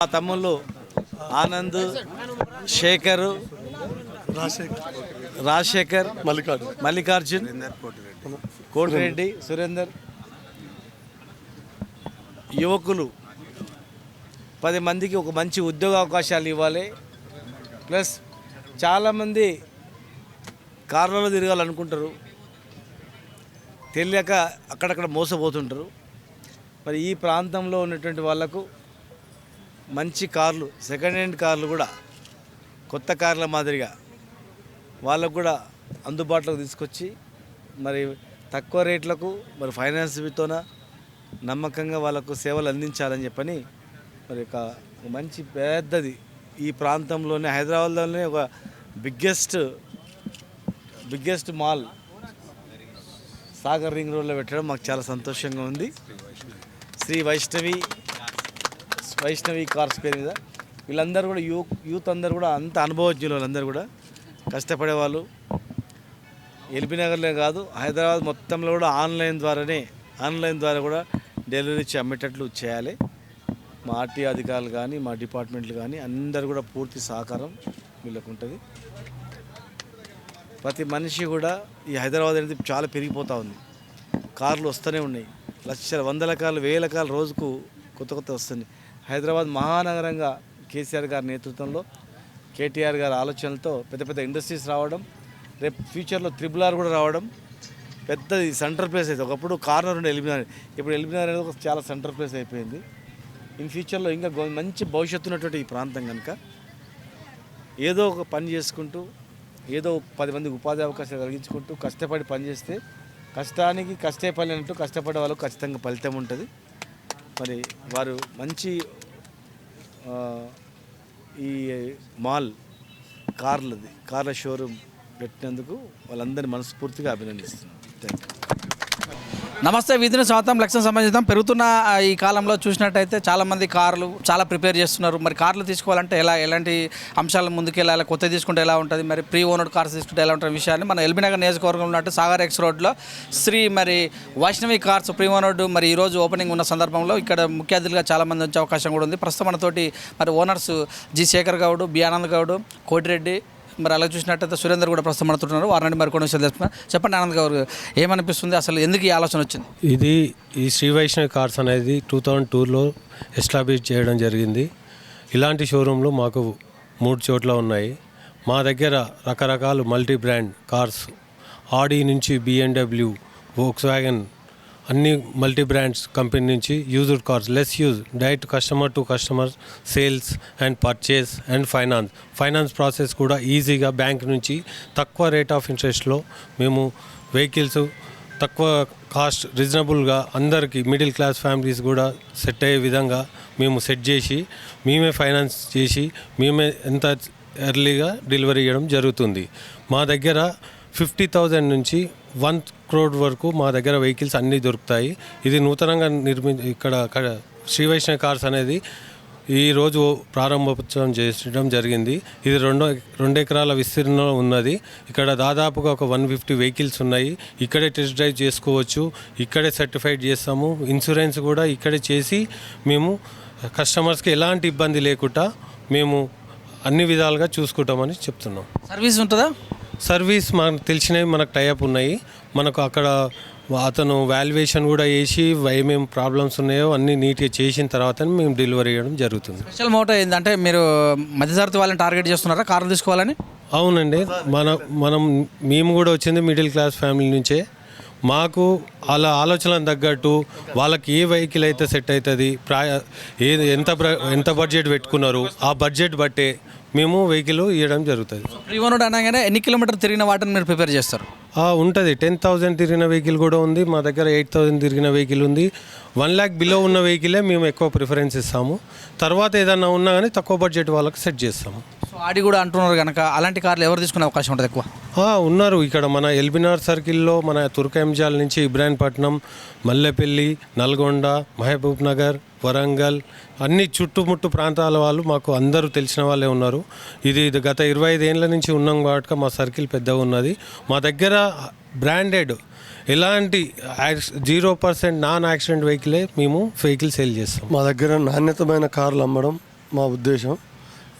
మా తమ్ముళ్ళు ఆనంద్, శేఖర్, రాజశేఖర్, మల్లికార్జున్, కోటిరెడ్డి, సురేందర్, యువకులు 10 మందికి ఒక మంచి ఉద్యోగ అవకాశాలు ఇవ్వాలి. ప్లస్ చాలామంది కార్లలో తిరగాలనుకుంటారు, తెలియక అక్కడక్కడ మోసపోతుంటారు. మరి ఈ ప్రాంతంలో ఉన్నటువంటి వాళ్లకు మంచి కార్లు, సెకండ్ హ్యాండ్ కార్లు కూడా కొత్త కార్ల మాదిరిగా వాళ్ళకు కూడా అందుబాటులోకి తీసుకొచ్చి మరి తక్కువ రేట్లకు మరి ఫైనాన్స్తోన నమ్మకంగా వాళ్ళకు సేవలు అందించాలని చెప్పని మరి ఒక మంచి పెద్దది ఈ ప్రాంతంలోనే హైదరాబాద్లోనే ఒక బిగ్గెస్ట్ మాల్ సాగర్ రింగ్ రోడ్లో పెట్టడం మాకు చాలా సంతోషంగా ఉంది. శ్రీ వైష్ణవి కార్స్ పేరు మీద వీళ్ళందరూ కూడా యూత్ అందరూ కూడా అంత అనుభవజ్ఞులు, వాళ్ళందరూ కూడా కష్టపడేవాళ్ళు. ఎల్బీనగర్లే కాదు హైదరాబాద్ మొత్తంలో కూడా ఆన్లైన్ ద్వారా కూడా డెలివరీ ఇచ్చి అమ్మేటట్లు చేయాలి. మా ఆర్టీ అధికారులు కానీ మా డిపార్ట్మెంట్లు కానీ అందరూ కూడా పూర్తి సహకారం వీళ్ళకు ఉంటుంది. ప్రతి మనిషి కూడా ఈ హైదరాబాద్ అనేది చాలా పెరిగిపోతూ ఉంది. కార్లు వస్తూనే ఉన్నాయి, లక్షల 100 కార్లు 1000 కార్లు రోజుకు కొత్త వస్తున్నాయి. హైదరాబాద్ మహానగరంగా కేసీఆర్ గారి నేతృత్వంలో కేటీఆర్ గారి ఆలోచనలతో పెద్ద ఇండస్ట్రీస్ రావడం, రేపు ఫ్యూచర్లో RRR కూడా రావడం, పెద్దది సెంట్రల్ ప్లేస్ అయితే ఒకప్పుడు కార్నర్ ఉండే ఎల్బీనగర్, ఇప్పుడు ఎల్బీనగర్ అనేది ఒక చాలా సెంట్రల్ ప్లేస్ అయిపోయింది. ఇన్ ఫ్యూచర్లో ఇంకా మంచి భవిష్యత్తు ఉన్నటువంటి ఈ ప్రాంతం కనుక ఏదో ఒక పని చేసుకుంటూ ఏదో 10 మందికి ఉపాధి అవకాశాలు కలిగించుకుంటూ కష్టపడి పనిచేస్తే కష్టానికి కష్టే పని అంటూ కష్టపడే వాళ్ళకు ఖచ్చితంగా ఫలితం ఉంటుంది. మరి వారు మంచి ఈ మాల్ కార్ల షోరూమ్ పెట్టినందుకు వాళ్ళందరినీ మనస్ఫూర్తిగా అభినందిస్తున్నాను. Thank you. నమస్తే. విధిని శాతం లక్ష్యం సంబంధించిన పెరుగుతున్న ఈ కాలంలో చూసినట్టయితే చాలామంది కార్లు చాలా ప్రిపేర్ చేస్తున్నారు. మరి కార్లు తీసుకోవాలంటే ఎలాంటి అంశాల ముందుకెళ్ళాలి, కొత్త తీసుకుంటే ఎలా ఉంటుంది, మరి ప్రీ ఓనర్డ్ కార్స్ తీసుకుంటే ఎలా ఉంటుంది విషయాన్ని మన ఎల్బీనగర్ నియోజకవర్గంలో ఉన్నట్టు సాగర్ ఎక్స్ రోడ్లో Shri Vaishnavi cars pre owned మరి ఈరోజు ఓపెనింగ్ ఉన్న సందర్భంలో ఇక్కడ ముఖ్య అతిథులుగా చాలామంది వచ్చే అవకాశం కూడా ఉంది. ప్రస్తుతం మనతోటి మరి owners G Shekhar Goud, B Anand Goud, Kotireddy, మరి అలా చూసినట్టయితే సురేందర్ కూడా ప్రస్తుతం మనతున్నారు. వారిని మరి కొన్ని విషయాలు తెలుసుకున్నాం. చెప్పండి ఆనంద్ గారు, ఏమనిపిస్తుంది, అసలు ఎందుకు ఈ ఆలోచన వచ్చింది? ఈ శ్రీ వైష్ణవి కార్స్ అనేది 2002లో ఎస్టాబ్లిష్ చేయడం జరిగింది. ఇలాంటి షోరూంలు మాకు 3 చోట్ల ఉన్నాయి. మా దగ్గర రకరకాల మల్టీ బ్రాండ్ కార్స్, ఆడి నుంచి BMW, వోక్స్వ్యాగన్, అన్ని మల్టీ బ్రాండ్స్ కంపెనీ నుంచి used cars, less use, direct customer to customer sales and purchase and finance process కూడా ఈజీగా బ్యాంక్ నుంచి తక్కువ రేట్ ఆఫ్ ఇంట్రెస్ట్లో మేము వెహికల్స్ తక్కువ కాస్ట్ రీజనబుల్గా అందరికీ మిడిల్ క్లాస్ ఫ్యామిలీస్ కూడా సెట్ అయ్యే విధంగా మేము సెట్ చేసి మేమే ఫైనాన్స్ చేసి మేమే ఎంత ఎర్లీగా డెలివరీ చేయడం జరుగుతుంది. మా దగ్గర 50,000 నుంచి 1 crore వరకు మా దగ్గర వెహికల్స్ అన్నీ దొరుకుతాయి. ఇది నూతనంగా ఇక్కడ శ్రీ వైష్ణవి కార్స్ అనేది ఈరోజు ప్రారంభోత్సవం చేయడం జరిగింది. ఇది 2 ఎకరాల విస్తీర్ణంలో ఉన్నది. ఇక్కడ దాదాపుగా ఒక 150 వెహికల్స్ ఉన్నాయి. ఇక్కడే టెస్ట్ డ్రైవ్ చేసుకోవచ్చు, ఇక్కడే సర్టిఫైడ్ చేస్తాము. ఇన్సూరెన్స్ కూడా ఇక్కడే చేసి మేము కస్టమర్స్కి ఎలాంటి ఇబ్బంది లేకుండా మేము అన్ని విధాలుగా చూసుకుంటామని చెప్తున్నాం. సర్వీస్ ఉంటుందా? సర్వీస్ మనకు తెలిసినవి మనకు టైఅప్ ఉన్నాయి. మనకు అక్కడ అతను వాల్యుయేషన్ కూడా వేసి ఏమేమి ప్రాబ్లమ్స్ ఉన్నాయో అన్నీ నీట్గా చేసిన తర్వాత మేము డెలివరీ చేయడం జరుగుతుంది. స్పెషల్ మోటో ఏంటంటే మీరు మధ్యతరగతి వాళ్ళని టార్గెట్ చేస్తున్నారా కార్లు తీసుకోవాలని? అవునండి, మేము కూడా వచ్చింది మిడిల్ క్లాస్ ఫ్యామిలీ నుంచే. మాకు అలా ఆలోచనలకు తగ్గట్టు వాళ్ళకి ఏ వెహికల్ అయితే సెట్ అవుతుంది, ఎంత బడ్జెట్ పెట్టుకున్నారు ఆ బడ్జెట్ బట్టే మేము వెహికల్ ఇవ్వడం జరుగుతుంది. ప్రీ ఓనర్డ్ అనగానే ఎన్ని కిలోమీటర్ తిరిగిన వాటిని మీరు ప్రిపేర్ చేస్తారు? ఉంటుంది. 10,000 తిరిగిన వెహికల్ కూడా ఉంది మా దగ్గర, 8,000 తిరిగిన వెహికల్ ఉంది. 1 lakh బిలో ఉన్న వెహికలే మేము ఎక్కువ ప్రిఫరెన్స్ ఇస్తాము. తర్వాత ఏదన్నా ఉన్నా కానీ తక్కువ బడ్జెట్ వాళ్ళకి సెట్ చేస్తాము. సో ఆడి కూడా అంటున్నారు కనుక అలాంటి కార్లు ఎవరు తీసుకునే అవకాశం ఉంటుంది ఎక్కువ? ఉన్నారు ఇక్కడ మన ఎల్బీనగర్ సర్కిల్లో, మన తుర్కంజాల్ నుంచి ఇబ్రాహీంపట్నం, మల్లెపల్లి, నల్గొండ, మహబూబ్ నగర్, వరంగల్ అన్ని చుట్టుముట్టు ప్రాంతాల వాళ్ళు మాకు అందరూ తెలిసిన వాళ్ళే ఉన్నారు. ఇది గత 25 ఏళ్ళ నుంచి ఉన్నాం కాబట్టి మా సర్కిల్ పెద్దగా ఉన్నది. మా దగ్గర బ్రాండెడ్ ఎలాంటి 0% నాన్ యాక్సిడెంట్ వెహికలే మేము వెహికల్ సేల్ చేస్తాం. మా దగ్గర నాణ్యతమైన కార్లు అమ్మడం మా ఉద్దేశం.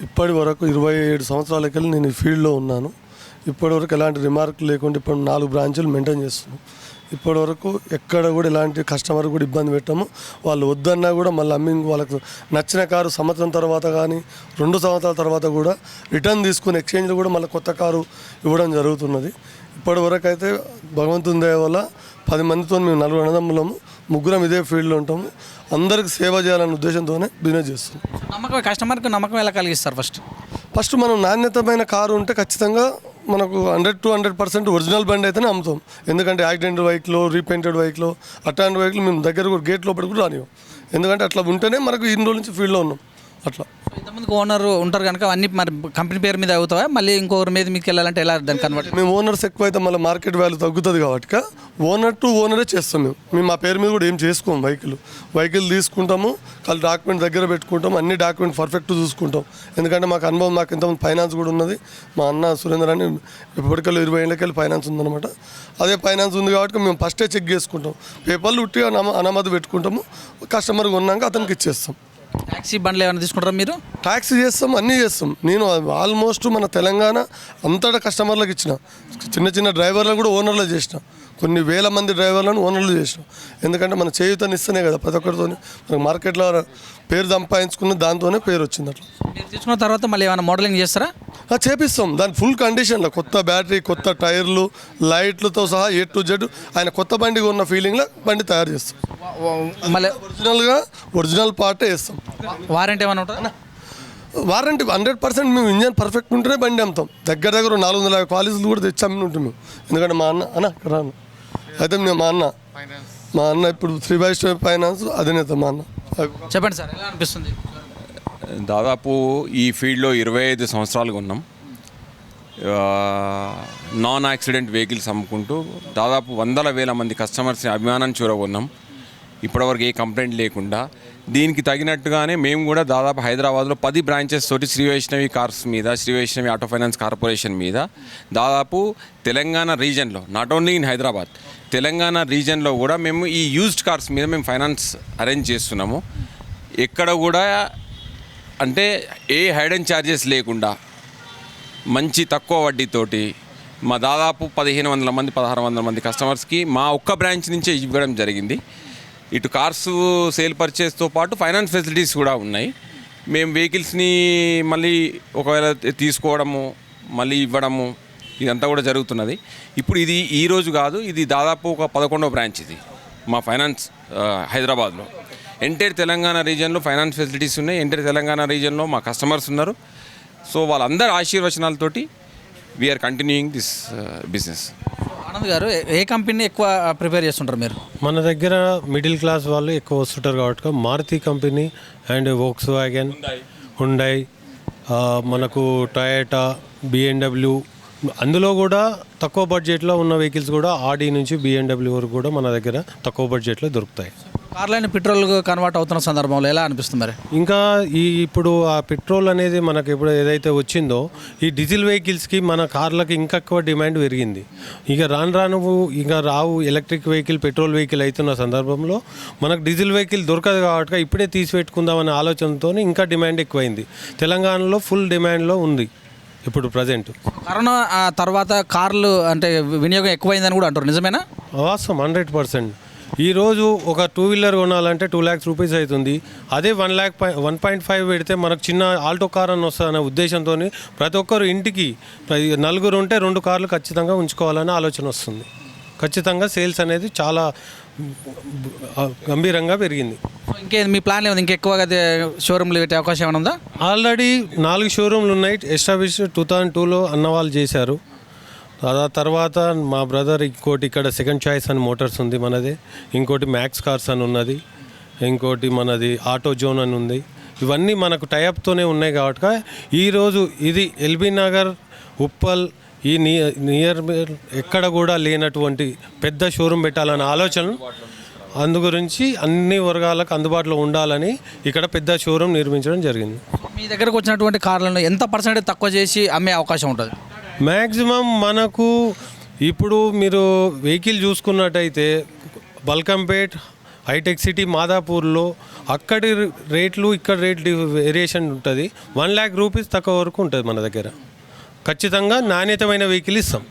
ఇప్పటి వరకు 27 సంవత్సరాలకి నేను ఈ ఫీల్డ్లో ఉన్నాను. ఇప్పటివరకు ఎలాంటి రిమార్క్ లేకుండా ఇప్పుడు 4 బ్రాంచులు మెయింటైన్ చేస్తున్నాం. ఇప్పటివరకు ఎక్కడ కూడా ఎలాంటి కస్టమర్ కూడా ఇబ్బంది పెట్టాము. వాళ్ళు వద్దన్నా కూడా మళ్ళీ వాళ్ళకు నచ్చిన కారు సంవత్సరం తర్వాత కానీ 2 సంవత్సరాల తర్వాత కూడా రిటర్న్ తీసుకుని ఎక్స్చేంజ్లో కూడా మళ్ళీ కొత్త కారు ఇవ్వడం జరుగుతున్నది. ఇప్పటివరకు అయితే భగవంతుని దయ వల్ల 10 మందితో మేము 4 అన్నదమ్ములము, 3 ఇదే ఫీల్డ్లో ఉంటాము. అందరికి సేవ చేయాలనే ఉద్దేశంతోనే బిజినెస్ చేస్తున్నాం. నమ్మకం కస్టమర్కి నమ్మకం ఎలా కలిగిస్తారు? ఫస్ట్ మనం నాణ్యతమైన కారు ఉంటే ఖచ్చితంగా మనకు 100 to 100% ఒరిజినల్ బండి అయితేనే అమ్ముతాం. ఎందుకంటే యాక్సిడెంట్ వెహికల్, రీపెయింటెడ్ వెహికల్, అట్లాంటి వెహికల్ మేము దగ్గర కూడా గేట్ లోపలికి కూడా రానివ్వం. ఎందుకంటే అట్లా ఉంటేనే మనకు ఇన్ని రోజుల నుంచి ఫీల్డ్లో ఉన్నాం. అట్లా ఇంతమందికి ఓనర్ ఉంటారు కనుక అన్ని మరి కంపెనీ పేరు మీద అవుతావా? మళ్ళీ ఇంకొకరి మీద మీకు వెళ్ళాలంటే ఎలా దాన్ని కన్వర్ట్? మేము ఓనర్స్ ఎక్కువ అయితే మళ్ళీ మార్కెట్ వాల్యూ తగ్గుతుంది కాబట్టి ఓనర్ టు ఓనరే చేస్తాం. మేము మా పేరు మీద కూడా ఏం చేసుకోము. వెహికల్ తీసుకుంటాము, వాళ్ళు డాక్యుమెంట్ దగ్గర పెట్టుకుంటాం, అన్ని డాక్యుమెంట్ పర్ఫెక్ట్ చూసుకుంటాం. ఎందుకంటే మాకు అనుభవం, మాకు ఇంతమంది ఫైనాన్స్ కూడా ఉన్నది. మా అన్న సురేందర్ అని ఇప్పటికెళ్ళి 20 ఏళ్ళకెళ్ళి ఫైనాన్స్ ఉందన్నమాట. అదే ఫైనాన్స్ ఉంది కాబట్టి మేము ఫస్టే చెక్ చేసుకుంటాం. పేపర్లు ఉట్టిగా అనుమతి పెట్టుకుంటాము. కస్టమర్ కొన్నాక అతనికి ఇచ్చేస్తాం. ట్యాక్సీ బండ్లు ఏమైనా తీసుకుంటారా మీరు? ట్యాక్సీ చేస్తాం, అన్నీ చేస్తాం. నేను ఆల్మోస్ట్ మన తెలంగాణ అంతటా కస్టమర్లకు ఇచ్చిన, చిన్న డ్రైవర్లను కూడా ఓనర్లు చేసిన, కొన్ని వేల మంది డ్రైవర్లను ఓనర్లు చేసినాం. ఎందుకంటే మన చేయుతని ఇస్తేనే కదా ప్రతి ఒక్కరితో మనకు మార్కెట్లో పేరు సంపాదించుకున్న, దాంతోనే పేరు వచ్చింది. అట్లా మీరు తీసుకున్న తర్వాత మళ్ళీ ఏమైనా మోడలింగ్ చేస్తారా? చేపిస్తాం. దాని ఫుల్ కండిషన్లో కొత్త బ్యాటరీ, కొత్త టైర్లు, లైట్లతో సహా A to Z ఆయన కొత్త బండి ఉన్న ఫీలింగ్లో బండి తయారు చేస్తాం. మళ్ళీ ఒరిజినల్ పార్టే వేస్తాం. వారంటీ ఏమైనా ఉంటుందా? వారంటీ 100% మేము ఇంజన్ పర్ఫెక్ట్ ఉంటేనే బండి అమ్ముతాం. దగ్గర 450 క్వాలిటీలు కూడా తెచ్చి అమ్మి ఉంటాం మేము. ఎందుకంటే మా అన్న రాను అయితే మేము మా అన్న ఇప్పుడు శ్రీ వైష్ణవి ఫైనాన్స్ అధినేత మా అన్న. చెప్పండి సార్, ఎలా అనిపిస్తుంది? దాదాపు ఈ ఫీల్డ్లో 25 సంవత్సరాలుగా ఉన్నాం. నాన్ యాక్సిడెంట్ వెహికల్స్ అమ్ముకుంటూ దాదాపు వందల వేల మంది కస్టమర్స్ని అభిమానం చూరగొన్నాం. ఇప్పటివరకు ఏ కంప్లైంట్ లేకుండా. దీనికి తగినట్టుగానే మేము కూడా దాదాపు హైదరాబాద్లో 10 బ్రాంచెస్ తోటి శ్రీ వైష్ణవి కార్స్ మీద, Sri Vaishnavi auto finance corporation మీద దాదాపు తెలంగాణ రీజన్లో, not only in Hyderabad, Telangana రీజన్లో కూడా మేము ఈ యూజ్డ్ కార్స్ మీద మేము ఫైనాన్స్ అరేంజ్ చేస్తున్నాము. ఎక్కడ కూడా అంటే ఏ హైడెన్ ఛార్జెస్ లేకుండా మంచి తక్కువ వడ్డీతోటి మా దాదాపు 1500 మంది 1600 మంది కస్టమర్స్కి మా ఒక్క బ్రాంచ్ నుంచే ఇవ్వడం జరిగింది. ఇటు కార్స్ సేల్ పర్చేస్తో పాటు ఫైనాన్స్ ఫెసిలిటీస్ కూడా ఉన్నాయి. మేము వెహికల్స్ని మళ్ళీ ఒకవేళ తీసుకోవడము, మళ్ళీ ఇవ్వడము, ఇదంతా కూడా జరుగుతున్నది. ఇప్పుడు ఇది ఈరోజు కాదు, ఇది దాదాపు ఒక 11వ బ్రాంచ్ ఇది మా ఫైనాన్స్ హైదరాబాద్లో. ఎంటైర్ తెలంగాణ రీజియన్లో ఫైనాన్స్ ఫెసిలిటీస్ ఉన్నాయి. ఎంటైర్ తెలంగాణ రీజియన్లో మా కస్టమర్స్ ఉన్నారు. సో వాళ్ళందరి ఆశీర్వచనాలతోటి we are continuing this business. Anand garu, ఏ కంపెనీ ఎక్కువ ప్రిపేర్ చేస్తుంటారు మీరు? మన దగ్గర మిడిల్ క్లాస్ వాళ్ళు ఎక్కువ వస్తుంటారు కాబట్టి Maruti company and Volkswagen, Hyundai, మనకు టొయోటా, BMW, అందులో కూడా తక్కువ బడ్జెట్లో ఉన్న వెహికల్స్ కూడా ఆడి నుంచి BMW వరకు కూడా మన దగ్గర తక్కువ బడ్జెట్లో దొరుకుతాయి. కార్లైన పెట్రోల్ కన్వర్ట్ అవుతున్న సందర్భంలో ఎలా అనిపిస్తుంది మరి? ఇంకా ఇప్పుడు ఆ పెట్రోల్ అనేది మనకు ఇప్పుడు ఏదైతే వచ్చిందో ఈ డీజిల్ వెహికల్స్కి మన కార్లకి ఇంకా ఎక్కువ డిమాండ్ పెరిగింది. ఇక రాను ఇంకా రావు ఎలక్ట్రిక్ వెహికల్, పెట్రోల్ వెహికల్ అవుతున్న సందర్భంలో మనకు డీజిల్ వెహికల్ దొరకదు కాబట్టి ఇప్పుడే తీసిపెట్టుకుందామనే ఆలోచనతో ఇంకా డిమాండ్ ఎక్కువైంది. తెలంగాణలో ఫుల్ డిమాండ్లో ఉంది ఇప్పుడు ప్రజెంట్. కరోనా తర్వాత కార్లు అంటే వినియోగం ఎక్కువైందని కూడా అంటారు, నిజమేనా? వాస్తవం, 100%. ఈరోజు ఒక 2 వీలర్ కొనాలంటే 2 lakhs రూపీస్ అవుతుంది. అదే 1.5 పెడితే మనకు చిన్న ఆల్టో కార్ అని వస్తుందనే ఉద్దేశంతో ప్రతి ఒక్కరు ఇంటికి 4 ఉంటే 2 కార్లు ఖచ్చితంగా ఉంచుకోవాలనే ఆలోచన వస్తుంది. ఖచ్చితంగా సేల్స్ అనేది చాలా గంభీరంగా పెరిగింది. ఇంకేం మీ ప్లాన్ ఏమైంది? ఇంకెక్కువగా షోరూమ్లు పెట్టే అవకాశం ఏమైనా ఉందా? ఆల్రెడీ 4 షోరూమ్లు ఉన్నాయి. ఎస్టాబ్లిష్ 2002లో అన్నవాళ్ళు చేశారు. ఆ తర్వాత మా బ్రదర్ ఇంకోటి ఇక్కడ సెకండ్ చాయిస్ అని మోటార్స్ ఉంది మనది, ఇంకోటి మ్యాక్స్ కార్స్ అని ఉన్నది, ఇంకోటి మనది ఆటో జోన్ అని ఉంది. ఇవన్నీ మనకు టైఅప్తోనే ఉన్నాయి కాబట్టి ఈరోజు ఇది ఎల్బీ నగర్, ఉప్పల్ ఈ నియర్ ఎక్కడ కూడా లేనటువంటి పెద్ద షోరూమ్ పెట్టాలనే ఆలోచన, అందు గురించి అన్ని వర్గాలకు అందుబాటులో ఉండాలని ఇక్కడ పెద్ద షోరూమ్ నిర్మించడం జరిగింది. మీ దగ్గరకు వచ్చినటువంటి కార్లను ఎంత పర్సెంటేజ్ తక్కువ చేసి అమ్మే అవకాశం ఉంటుంది? మ్యాక్సిమం మనకు ఇప్పుడు మీరు వెహికల్ చూసుకున్నట్టయితే బల్కంపేట్, హైటెక్ సిటీ, మాదాపూర్లో అక్కడి రేట్లు ఇక్కడ రేట్ వేరియేషన్ ఉంటుంది. 1 lakh రూపీస్ తక్కువ వరకు ఉంటుంది మన దగ్గర. ఖచ్చితంగా నాణ్యతమైన వెహికల్ ఇస్తాం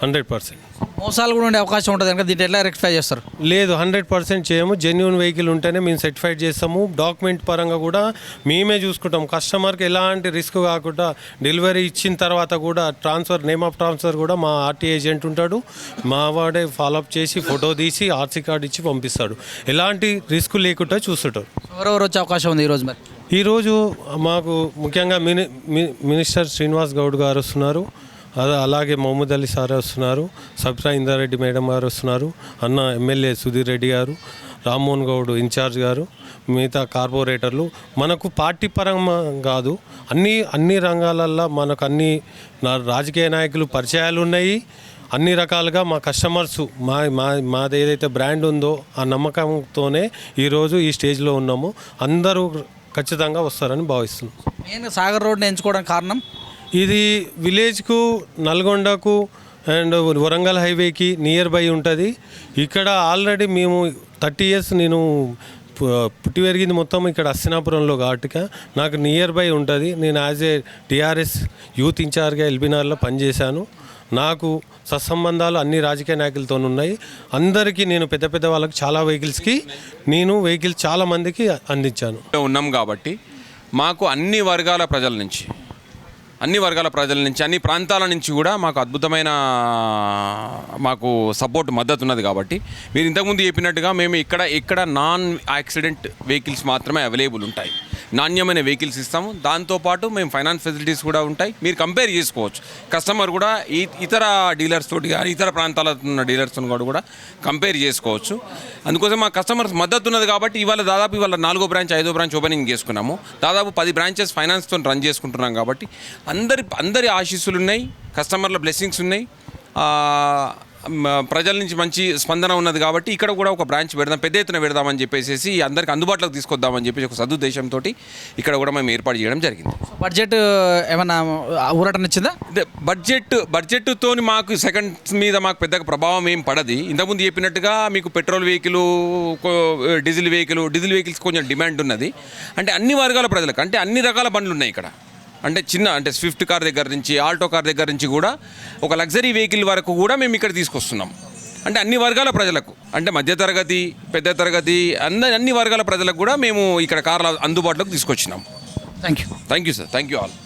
100%. మోసాలు కూడా ఉండే అవకాశం ఉంటుంది కనుక దీంట్లో ఎట్లా రెక్టిఫై చేస్తారు? లేదు, 100% చేయము. జెన్యున్ వెహికల్ ఉంటేనే మేము సర్టిఫైడ్ చేస్తాము. డాక్యుమెంట్ పరంగా కూడా మేమే చూసుకుంటాం. కస్టమర్కి ఎలాంటి రిస్క్ కాకుండా డెలివరీ ఇచ్చిన తర్వాత కూడా నేమ్ ఆఫ్ ట్రాన్స్ఫర్ కూడా మా ఆర్టీ ఏజెంట్ ఉంటాడు. మా వాడే ఫాలోఅప్ చేసి ఫోటో తీసి ఆర్సీ కార్డు ఇచ్చి పంపిస్తాడు. ఎలాంటి రిస్క్ లేకుండా చూస్తుంటారు. ఎవరెవరు వచ్చే అవకాశం ఉంది ఈరోజు మరి? ఈరోజు మాకు ముఖ్యంగా మినిస్టర్ శ్రీనివాస్ గౌడ్ గారు వస్తున్నారు. అలాగే మహమూద్ అలీ సార్ వస్తున్నారు. సబ్రా ఇందారెడ్డి మేడం గారు వస్తున్నారు. అన్న ఎమ్మెల్యే సుధీర్ రెడ్డి గారు, రామ్మోహన్ గౌడ్ ఇన్ఛార్జ్ గారు, మిగతా కార్పొరేటర్లు. మనకు పార్టీ పరంగా కాదు, అన్ని రంగాలల్లో మనకు రాజకీయ నాయకులు పరిచయాలు ఉన్నాయి. అన్ని రకాలుగా మా కస్టమర్స్ మాది ఏదైతే బ్రాండ్ ఉందో ఆ నమ్మకంతోనే ఈరోజు ఈ స్టేజ్లో ఉన్నాము. అందరూ ఖచ్చితంగా వస్తారని భావిస్తున్నాం. మెయిన్ సాగర్ రోడ్ని ఎంచుకోవడానికి కారణం ఇది విలేజ్కు, నల్గొండకు అండ్ వరంగల్ హైవేకి నియర్ బై ఉంటుంది. ఇక్కడ ఆల్రెడీ మేము 30 years నేను పుట్టి పెరిగింది మొత్తం ఇక్కడ అస్సినాపురంలో ఘాటుగా నాకు నియర్ బై ఉంటుంది. నేను యాజ్ ఏ టీఆర్ఎస్ యూత్ ఇన్ఛార్జ్గా ఎల్బీనగర్లో పనిచేశాను. నాకు సత్సంబంధాలు అన్ని రాజకీయ నాయకులతో ఉన్నాయి. అందరికీ నేను పెద్ద వాళ్ళకి చాలా వెహికల్స్ చాలా మందికి అందించాను. ఉన్నాం కాబట్టి మాకు అన్ని వర్గాల ప్రజల నుంచి అన్ని ప్రాంతాల నుంచి కూడా మాకు అద్భుతమైన సపోర్ట్ మద్దతు ఉన్నది. కాబట్టి మీరు ఇంతకుముందు చెప్పినట్టుగా మేము ఇక్కడ నాన్ యాక్సిడెంట్ వెహికల్స్ మాత్రమే అవైలబుల్ ఉంటాయి. నాణ్యమైన వెహికల్స్ ఇస్తాము. దాంతోపాటు మేము ఫైనాన్స్ ఫెసిలిటీస్ కూడా ఉంటాయి. మీరు కంపేర్ చేసుకోవచ్చు. కస్టమర్ కూడా ఇతర డీలర్స్ తోటి కానీ ఇతర ప్రాంతాల ఉన్న డీలర్స్తో కూడా కంపేర్ చేసుకోవచ్చు. అందుకోసం మా కస్టమర్స్ మద్దతు ఉన్నది. కాబట్టి ఇవాళ 4వ బ్రాంచ్ 5వ బ్రాంచ్ ఓపెనింగ్ చేసుకున్నాము. దాదాపు 10 బ్రాంచెస్ ఫైనాన్స్తో రన్ చేసుకుంటున్నాం. కాబట్టి అందరి ఆశీస్సులు ఉన్నాయి, కస్టమర్ల బ్లెస్సింగ్స్ ఉన్నాయి, ప్రజల నుంచి మంచి స్పందన ఉన్నది. కాబట్టి ఇక్కడ కూడా ఒక బ్రాంచ్ పెద్ద ఎత్తున పెడదామని చెప్పేసి అందరికి అందుబాటులోకి తీసుకొద్దామని చెప్పేసి ఒక సదుద్దేశంతో ఇక్కడ కూడా మేము ఏర్పాటు చేయడం జరిగింది. బడ్జెట్ ఏమన్నా ఊరటన ఇచ్చిందా? బడ్జెట్తో మాకు సెకండ్స్ మీద మాకు పెద్దగా ప్రభావం ఏం పడది. ఇంతకుముందు చెప్పినట్టుగా మీకు పెట్రోల్ వెహికల్, డీజిల్ వెహికల్స్ కొంచెం డిమాండ్ ఉన్నది. అంటే అన్ని వర్గాల ప్రజలకు, అంటే అన్ని రకాల బండ్లు ఉన్నాయి ఇక్కడ. అంటే స్విఫ్ట్ కార్ దగ్గర నుంచి, ఆల్టో కార్ దగ్గర నుంచి కూడా ఒక లగ్జరీ వెహికల్ వరకు కూడా మేము ఇక్కడ తీసుకొస్తున్నాం. అంటే అన్ని వర్గాల ప్రజలకు, అంటే మధ్యతరగతి, పెద్ద తరగతి, అన్ని వర్గాల ప్రజలకు కూడా మేము ఇక్కడ కార్లు అందుబాటులోకి తీసుకొచ్చినాం. Thank you sir. Thank you all.